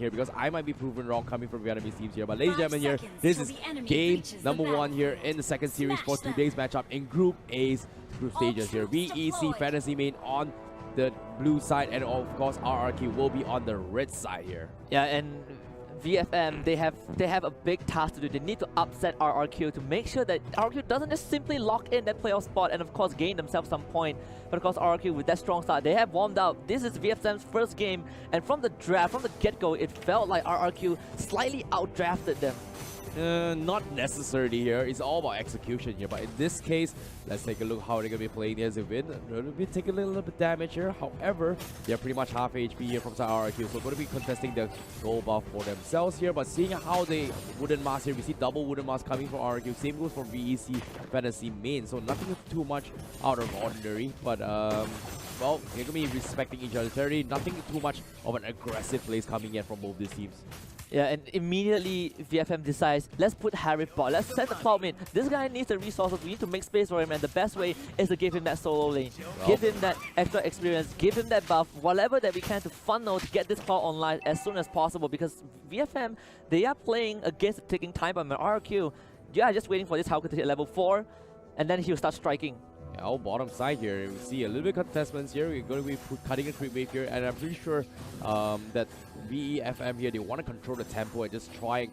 here because I might be proven wrong coming from Vietnamese teams here. But ladies and gentlemen here, this is game number 1 here in the second series for today's matchup in Group A's group stages here. VEC Fantasy main on the blue side, and of course RRQ will be on the red side here. Yeah, and VFM, they have a big task to do. They need to upset RRQ to make sure that RRQ doesn't just simply lock in that playoff spot and of course gain themselves some point. But of course RRQ with that strong start, they have warmed up. This is VFM's first game, and from the draft, from the get-go, it felt like RRQ slightly outdrafted them. Not necessarily here. It's all about execution here. But in this case, let's take a look how they're going to be playing as a win. They're going to be taking a little bit damage here. However, they're pretty much half HP here from side RRQ. So going to be contesting the gold buff for themselves here. But seeing how they wooden mask here, we see double wooden mask coming from RRQ. Same goes for VEC Fantasy main. So nothing too much out of ordinary. But well, they're going to be respecting each other's territory. Nothing too much of an aggressive plays coming in from both these teams. Yeah, and immediately VFM decides, let's put Harry bot, let's set the Cloud mid. This guy needs the resources, we need to make space for him, and the best way is to give him that solo lane. Give him that extra experience, give him that buff, whatever that we can to funnel to get this Cloud online as soon as possible, because VFM, they are playing against the ticking time bomb. RRQ, yeah, just waiting for this Hauke to hit level 4, and then he'll start striking. Yeah, our bottom side here, we see a little bit of contestments here. We're going to be cutting a creep wave here, and I'm pretty sure that VFM here, they want to control the tempo and just try and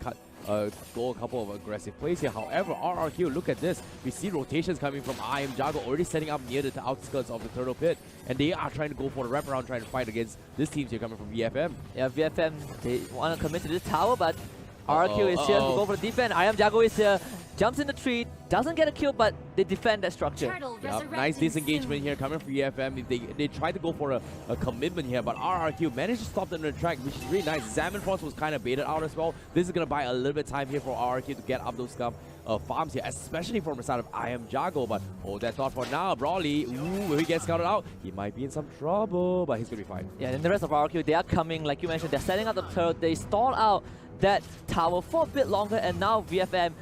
go a couple of aggressive plays here. However, RRQ, look at this. We see rotations coming from Jago already setting up near the outskirts of the turtle pit, and they are trying to go for the wraparound, trying to fight against this team here coming from VFM. Yeah, VFM, they want to commit to this tower, but RRQ is here to go for the defense. Jago is here, jumps in the tree, doesn't get a kill, but they defend that structure. Yep, nice disengagement here coming from VFM. They tried to go for a commitment here, but RRQ managed to stop them in the track, which is really nice. Zaman Frost was kind of baited out as well. This is going to buy a little bit of time here for RRQ to get up those farms here, especially from the side of Jago. But that's not for now. Brawly, will he get scouted out? He might be in some trouble, but he's going to be fine. Yeah, and the rest of RRQ, they are coming, like you mentioned, they're setting up the turret. They stalled out that tower for a bit longer, and now VFM,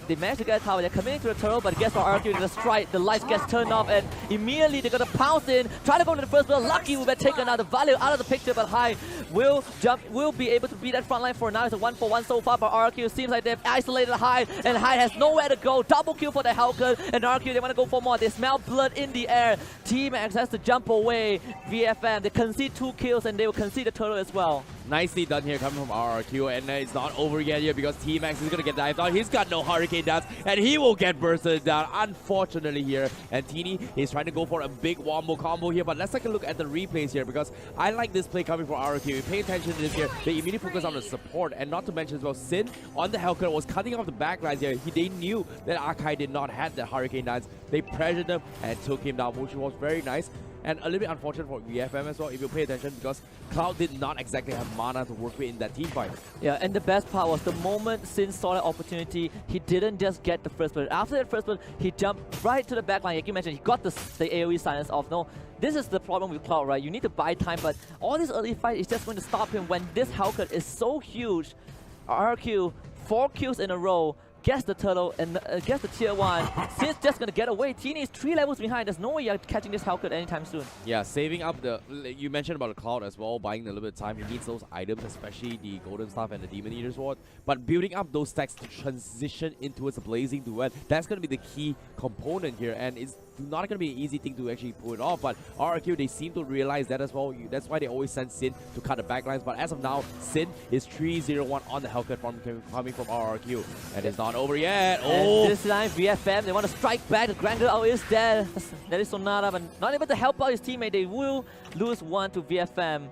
they managed to get a tower. They're coming to the turtle, but guess what? RRQ in the strike, the lights gets turned off, and immediately they're gonna pounce in, try to go to the first build. Lucky will be taken out, the value out of the picture, but Hai will be able to beat that front line for now. It's a 1-for-1 so far, but RRQ seems like they've isolated Hai, and Hai has nowhere to go. Double kill for the Hauke, and RRQ, they want to go for more. They smell blood in the air. Team X has to jump away. VFM, they concede 2 kills, and they will concede the turtle as well. Nicely done here coming from RRQ, and it's not over yet here because T-Max is going to get dived out. He's got no Hurricane Dance, and he will get bursted down, unfortunately here. And Teeny is trying to go for a big wombo combo here, but let's take a look at the replays here because I like this play coming from RRQ. You pay attention to this here, they immediately focus on the support, and not to mention as well, Sin on the Hellcat was cutting off the backlines here. They knew that Akai did not have the Hurricane Dance. They pressured him and took him down, which was very nice. And a little bit unfortunate for VFM as well, if you pay attention, because Cloud did not exactly have mana to work with in that team fight. Yeah, and the best part was the moment Sin saw that opportunity, he didn't just get the first blood. After that first blood, he jumped right to the back line. Like you mentioned, he got the AoE silence off. No, this is the problem with Cloud, right? You need to buy time, but all this early fight is just going to stop him when this Hauke is so huge. RRQ, 4 kills in a row, gets the turtle and gets the tier 1. Sin's just gonna get away. Teeny is 3 levels behind. There's no way you're catching this Hauke anytime soon. Yeah, saving up the... You mentioned about the Cloud as well, buying a little bit of time. He needs those items, especially the Golden Staff and the Demon Eater Sword. But building up those stacks to transition into a blazing duet, that's gonna be the key component here. And it's not gonna be an easy thing to actually pull it off. But RRQ, they seem to realize that as well. That's why they always send Sin to cut the backlines. But as of now, Sin is 3-0-1 on the Hellcat coming from RRQ. And it's not over yet. Oh! And this time, VFM, they want to strike back. The Grand Girl is there. That is Sonata, but not able to help out his teammate. They will lose 1 to VFM.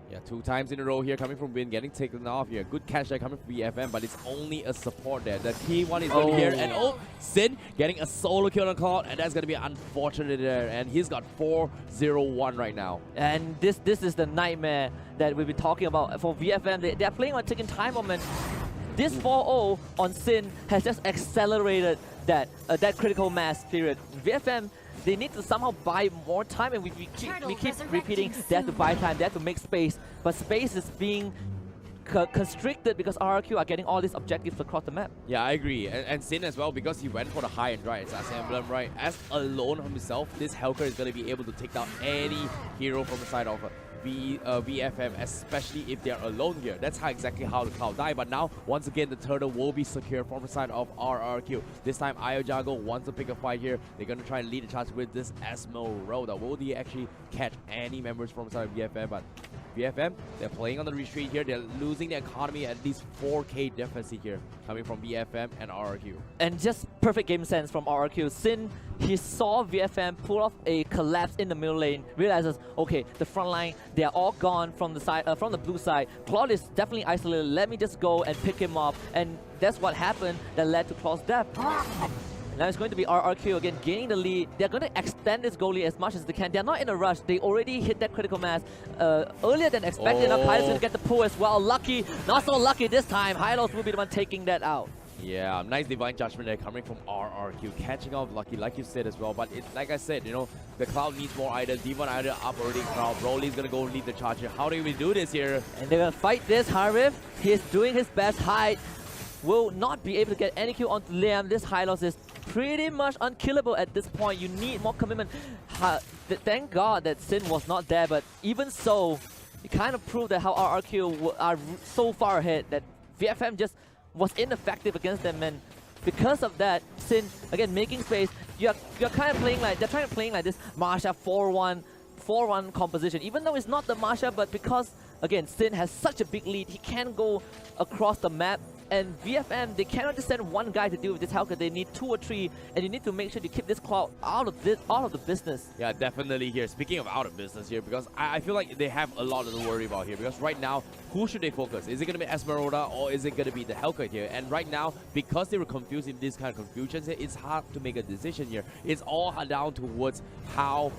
Yeah, 2 times in a row here coming from Win, getting taken off here. Good catch there coming from VFM, but it's only a support there. The T1 is going here, and Sin getting a solo kill on Cloud, and that's going to be unfortunate there. And he's got 4-0-1 right now. And this is the nightmare that we've been talking about for VFM. They're playing on ticking time bomb. This 4-0 on Sin has just accelerated that critical mass period. VFM, they need to somehow buy more time, and we keep repeating they have to buy time, they have to make space, but space is being constricted because RRQ are getting all these objectives across the map. Yeah, I agree. And Sin as well, because he went for the high and dry. It's as emblem, right? As alone himself, this Hellcat is going to be able to take down any hero from the side of VFM, especially if they're alone here. That's exactly how the Cloud die. But now, once again, the turtle will be secure from the side of RRQ. This time, Iojago wants to pick a fight here. They're going to try and lead the charge with this Esmeralda. Will they actually catch any members from the side of VFM? But VFM, they're playing on the retreat here. They're losing the economy at least 4k deficit here, coming from VFM and RRQ. And just perfect game sense from RRQ. Sin, he saw VFM pull off a collapse in the middle lane, realizes, okay, the front line, they are all gone from the side, from the blue side. Claude is definitely isolated. Let me just go and pick him up. And that's what happened that led to Claude's death. Now it's going to be RRQ again gaining the lead. They're going to extend this goalie as much as they can. They're not in a rush. They already hit that critical mass earlier than expected. Now Kai's going to get the pull as well. Lucky, not so lucky this time. Hylos will be the one taking that out. Yeah, nice divine judgment there coming from RRQ, catching off Lucky, like you said as well. But it's like I said, you know, the Cloud needs more items. Demon item up already. Cloud. Broly's gonna go lead the charge here. How do we do this here? And they're gonna fight this. Harif, he's doing his best. Hyde will not be able to get any kill onto Liam. This Hylos is pretty much unkillable at this point. You need more commitment. Thank God that Sin was not there, but even so, it kind of proved that how RRQ are so far ahead that VFM just was ineffective against them, and because of that, Sin again making space. You're kind of playing like they're trying to play like this Marsha 4-1 composition, even though it's not the Marsha, but because again Sin has such a big lead, he can go across the map. And VFM, they cannot just send one guy to deal with this Hellcat. They need 2 or 3, and you need to make sure you keep this Cloud out of the business. Yeah, definitely here. Speaking of out of business here, because I feel like they have a lot to worry about here. Because right now, who should they focus? Is it going to be Esmeralda or is it going to be the Hellcat here? And right now, because they were confused in this kind of confusions, it's hard to make a decision here. It's all down towards how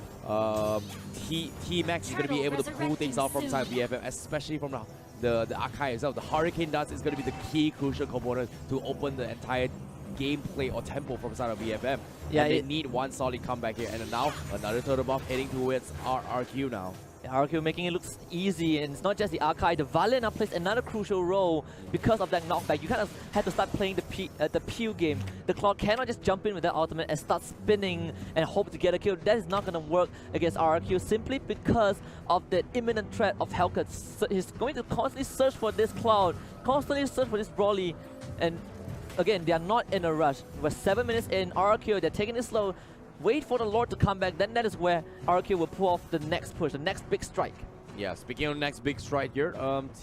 T-Max is going to be able to pull things out from side VFM, especially from the Archive itself. The Hurricane Dust is going to be the key crucial component to open the entire gameplay or tempo from the side of VFM. Yeah, and they need one solid comeback here. And now another turtle buff heading towards RRQ now. RRQ making it look easy, and it's not just the Archive. The Valiant now plays another crucial role because of that knockback. You kind of had to start playing the Pew game. The Cloud cannot just jump in with that ultimate and start spinning and hope to get a kill. That is not going to work against RRQ simply because of the imminent threat of Hellcat. So he's going to constantly search for this Cloud, constantly search for this Broly, and again, they are not in a rush. We're 7 minutes in. RRQ, they're taking it slow. Wait for the Lord to come back, then that is where RRQ will pull off the next push, the next big strike. Yeah, speaking of the next big strike here,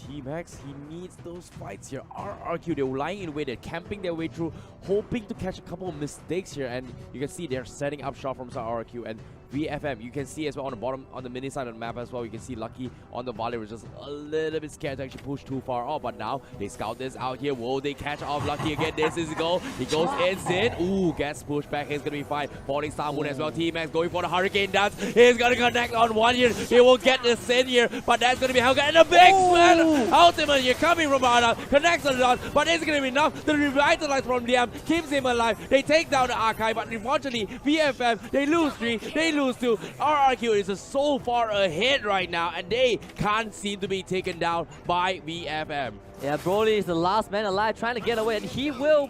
T-Max, he needs those fights here. RRQ, they're lying in wait, they're camping their way through, hoping to catch a couple of mistakes here, and you can see they're setting up shop from RRQ, and VFM, you can see as well on the bottom, on the mini side of the map as well, you can see Lucky on the volley was just a little bit scared to actually push too far off, but now they scout this out here. Will they catch off Lucky again? This is a goal. He goes in. Ooh, gets pushed back. He's going to be fine. Falling Star Moon as well. T-Max going for the Hurricane Dance. He's going to connect on one here. He will get the sin here, but that's going to be Hellcat. And a big spin. Ultimate here coming from Arda. Connects on the dot, but it's going to be enough to revitalize from Liam. Keeps him alive. They take down the Archive, but unfortunately, VFM, they lose 3. They lose 2. RRQ is so far ahead right now, and they can't seem to be taken down by VFM. Yeah, Broly is the last man alive trying to get away, and he will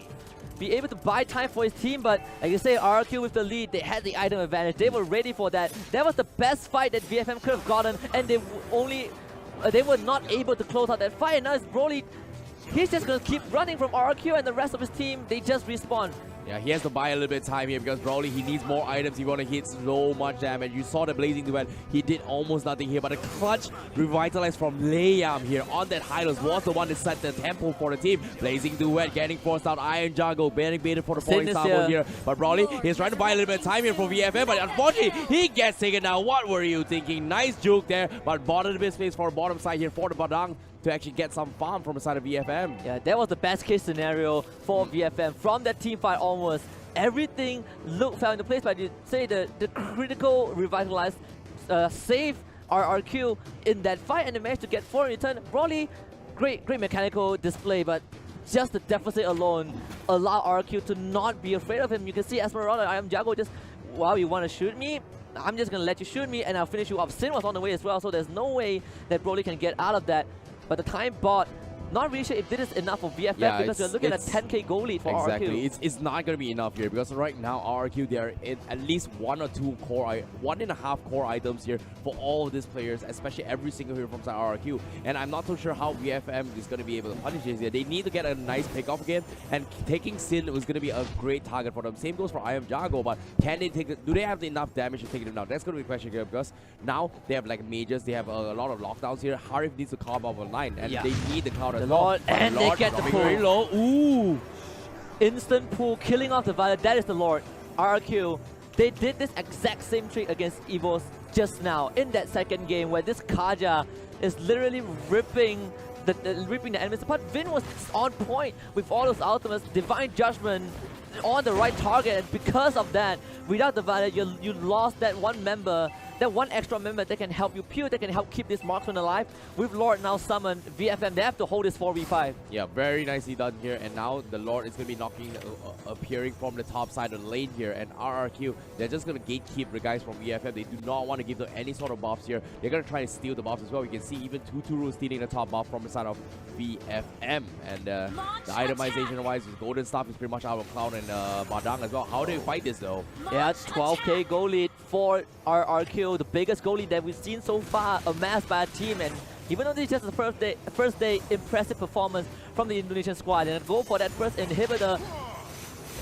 be able to buy time for his team, but like you say, RRQ with the lead, they had the item advantage. They were ready for that. That was the best fight that VFM could have gotten, and they were not able to close out that fight. And now it's Broly. He's just going to keep running from RRQ, and the rest of his team, they just respawn. Yeah, he has to buy a little bit of time here because Broly, he needs more items. He want to hit so much damage. You saw the Blazing Duet. He did almost nothing here, but a clutch revitalize from Liam here on that Hylos was the one that set the tempo for the team. Blazing Duet getting forced out. Iron Jungle getting baited for the falling star here. But Broly, he's trying to buy a little bit of time here for VFM, but unfortunately, he gets taken down. What were you thinking? Nice juke there, but bottom of the space for bottom side here for the Badang to actually get some farm from the side of VFM. Yeah, that was the best case scenario for VFM. From that team fight onwards, everything fell into place, but you say the critical revitalized save RRQ in that fight, and they managed to get 4 in return. Broly, great mechanical display, but just the deficit alone allowed RRQ to not be afraid of him. You can see Esmeralda, I am Jago, just, wow, you want to shoot me? I'm just going to let you shoot me and I'll finish you off. Sin was on the way as well, so there's no way that Broly can get out of that. But the time bought not really sure if this is enough for VFM Yeah, because we're looking at a 10k goal lead for exactly. RRQ. It's not going to be enough here because right now RRQ, they are in at least 1 or 2 core, 1.5 core items here for all of these players, especially every single hero from RRQ. And I'm not so sure how VFM is going to be able to punish this here. They need to get a nice pick-off again, and taking Sin was going to be a great target for them. Same goes for I Am Jago, but can they take it? Do they have enough damage to take it down? That's going to be a question here because now they have like mages, they have a lot of lockdowns here. Harif needs to carve up online, and they need the cloud as well. Lord, and Lord they get the pull. Very low. Ooh! Instant pull, killing off the Violet. That is the Lord. RRQ. They did this exact same trick against Evos just now in that second game where this Kaja is literally ripping the enemies apart. Vin was on point with all those ultimates, Divine Judgment on the right target, and because of that, without the Violet, you lost that one member, that one extra member that can help you peel, that can help keep this marksman alive. With Lord now summoned, VFM, they have to hold this 4v5. Yeah, very nicely done here, and now the Lord is going to be knocking, appearing from the top side of the lane here, and RRQ, they're just going to gatekeep the guys from VFM. They do not want to give them any sort of buffs here. They're going to try to steal the buffs as well. We can see even Tuturu stealing the top buff from the side of VFM, and the itemization-wise, Golden Staff is pretty much out of Cloud and Badang as well. How do you fight this though? Yeah, 12k goal lead for RRQ, the biggest goal lead that we've seen so far amassed by a team. And even though this is just the first day impressive performance from the Indonesian squad, and go for that first inhibitor.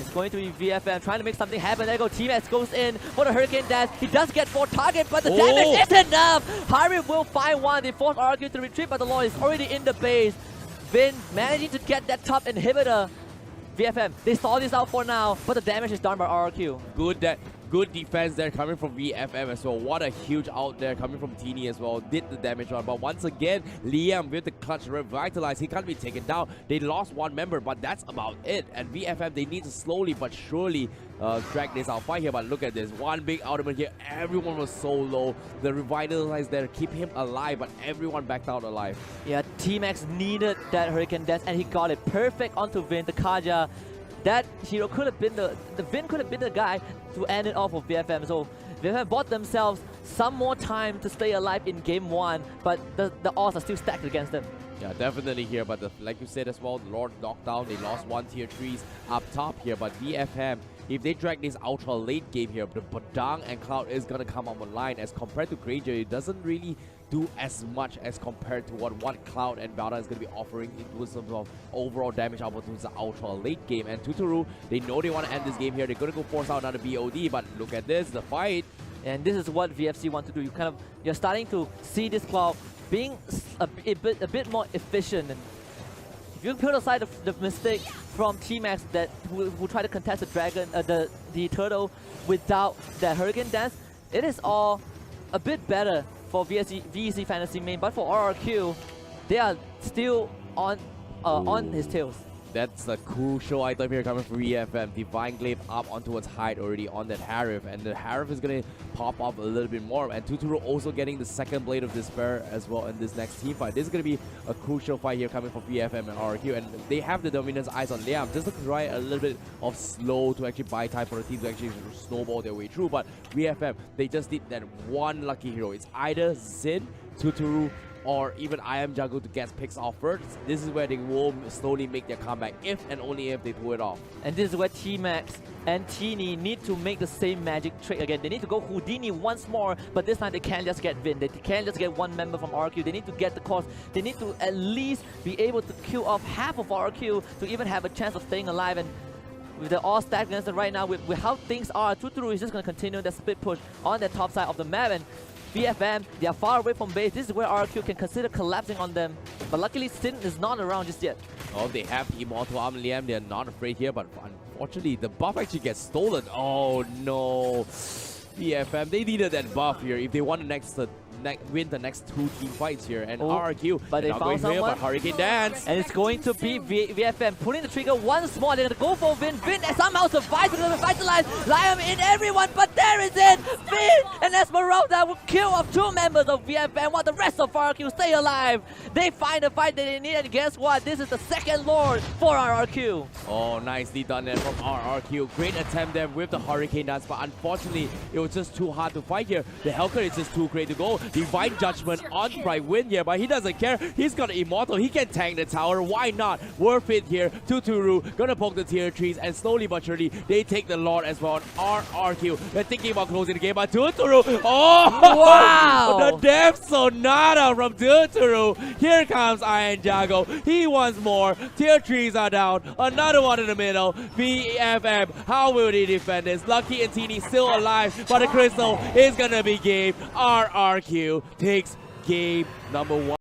It's going to be VFM trying to make something happen. There go Team X goes in for the Hurricane Dash. He does get 4 targets, but the damage isn't enough. Harry will find one. They force RRQ to retreat, but the Lord is already in the base. Vin managing to get that top inhibitor. VFM, they saw this out for now, but the damage is done by RRQ. Good defense there coming from VFM as well. What a huge out there coming from Teeny as well. Did the damage on, but once again, Liam with the clutch revitalize. He can't be taken down. They lost one member, but that's about it. And VFM, they need to slowly but surely drag this out fight here. But look at this, one big ultimate here. Everyone was so low. The revitalize there keep him alive, but everyone backed out alive. Yeah, Team X needed that Hurricane Dash, and he got it perfect onto Vin, the Kaja. That hero could have been the Vin could have been the guy to end it off with VFM. So VFM bought themselves some more time to stay alive in game 1, but the odds are still stacked against them. Yeah, definitely here, but like you said as well, the Lord knocked down. They lost 1 tier 3s up top here, but VFM, if they drag this ultra late game here, the Badang and Cloud is gonna come up online. As compared to Granger, it doesn't really do as much as compared to what Cloud and Valda is going to be offering in terms of overall damage output towards the ultra late game. And Tuturu, they know they want to end this game here. They're going to go force out another BOD, but look at this, the fight. And this is what VFC want to do. You're starting to see this Cloud being a bit more efficient. And if you put aside the mistake from Team X who try to contest the dragon, the turtle without that Hurricane Dance, it is all a bit better for VEC Fantasy main, but for RRQ, they are still on his tails. That's a crucial item here coming from VFM. Divine Glaive up onto its height already on that Harif, and the Harif is going to pop up a little bit more. And Tuturu also getting the second Blade of Despair as well in this next team fight. This is going to be a crucial fight here coming from VFM and RRQ, and they have the dominance eyes on Liam just to try a little bit of slow to actually buy time for the team to actually snowball their way through. But VFM, they just need that one lucky hero. It's either Zin, Tuturu, or even I Am Jago to get picks off first. This is where they will slowly make their comeback, if and only if they pull it off. And this is where T-Max and Teeny need to make the same magic trick again. They need to go Houdini once more, but this time they can't just get Vin. They can't just get one member from RQ. They need to get the course. They need to at least be able to kill off half of RQ to even have a chance of staying alive. And with the all stacked against them right now, with how things are, Tuturu is just going to continue the split push on the top side of the map. And VFM, they are far away from base. This is where RQ can consider collapsing on them. But luckily, Sin is not around just yet. Oh, they have Immortal Arm Liam. They're not afraid here, but unfortunately, the buff actually gets stolen. Oh, no. VFM, they needed that buff here if they want win the next 2 team fights here. And RRQ, but they found someone. Here, but Hurricane Dance. And it's going to be VFM pulling the trigger once more. They're going to go for Vin. Vin somehow survives with the revitalize. Liam in everyone, but there is it. Vin and Esmeralda will kill off 2 members of VFM while the rest of RRQ stay alive. They find the fight that they need, and guess what? This is the second Lord for RRQ. Oh, nicely done there from RRQ. Great attempt there with the Hurricane Dance, but unfortunately, it was just too hard to fight here. The Hellcat is just too great to go. Divine Judgment on Sprite win here, but he doesn't care. He's got an Immortal. He can tank the tower. Why not? Worth it here. Tuturu gonna poke the tier 3s, and slowly but surely, they take the Lord as well on RRQ. They're thinking about closing the game, but Tuturu, oh! Wow! The Death Sonata from Tuturu. Here comes Iron Jago. He wants more. Tier 3s are down. Another one in the middle. VFM. How will they defend this? Lucky and Teeny still alive, but the crystal is gonna be game. RRQ takes game number 1.